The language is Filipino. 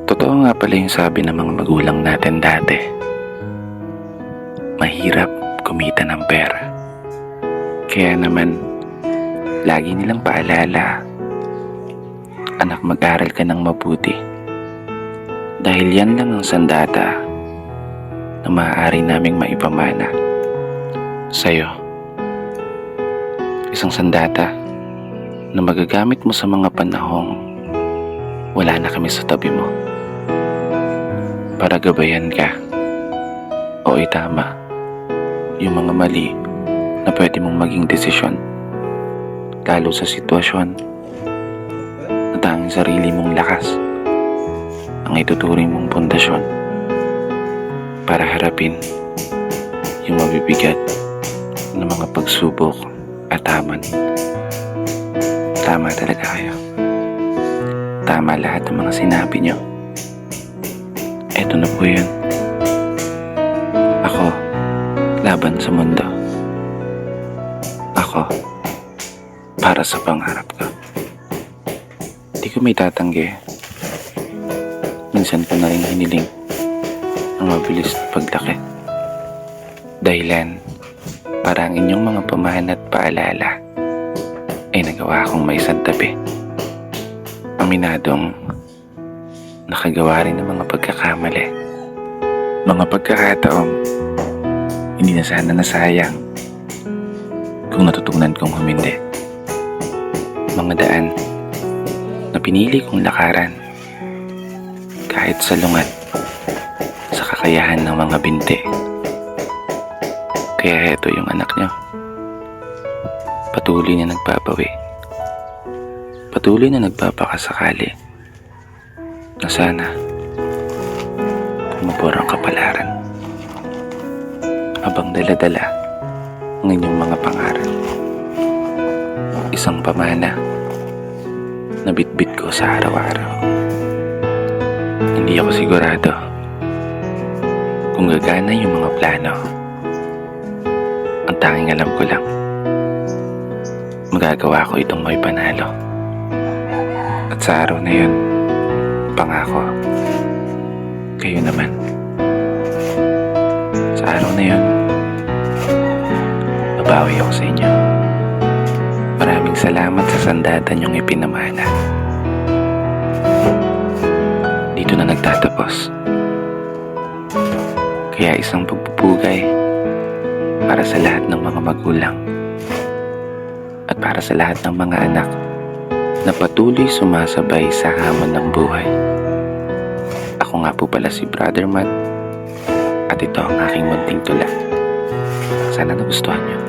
Totoo nga pala yung sabi ng mga magulang natin dati. Mahirap kumita ng pera. Kaya naman, lagi nilang paalala, anak, mag-aral ka ng mabuti. Dahil yan lang ang sandata na maaari naming maipamana sa'yo. Isang sandata na magagamit mo sa mga panahong wala na kami sa tabi mo. Para gabayan ka o itama yung mga mali na pwede mong maging desisyon, lalo sa sitwasyon na tanging sarili mong lakas ang ituturing mong pundasyon para harapin yung mabibigat ng mga pagsubok at hamon. Tama talaga kayo. Tama lahat ng mga sinabi nyo. Eto na po yun. Ako, laban sa mundo. Ako, para sa pangarap ko. Di ko may tatanggi. Minsan ko na rin hiniling ang mabilis na paglaki. Dahilan para ang inyong mga pamahan at paalala ay nagawa akong may santabi. Aminadong nakagawa rin ng mga pagkakamali. Mga pagkakataong hindi na sana nasayang kung natutunan kong humindi. Mga daan na pinili kong lakaran kahit salungat sa kakayahan ng mga binti. Kaya heto yung anak nyo. Patuloy na nagbabawi. Patuloy na nagpapakasakali na sana pumabor ang kapalaran habang dala-dala ang inyong mga pangaral. Isang pamana na bitbit ko sa araw-araw. Hindi ako sigurado kung gagana yung mga plano. Ang tanging alam ko lang, magagawa ko itong may panalo. At sa araw na yun, pangako, kayo naman. Sa araw na yun, babawi ako sa inyo. Maraming salamat sa sandata niyong ipinamana. Dito na nagtatapos. Kaya isang pagpupugay para sa lahat ng mga magulang at para sa lahat ng mga anak na patuloy sumasabay sa hamon ng buhay. Ako nga po pala si Brother Matt at ito ang aking munting tula. Sana nagustuhan niyo.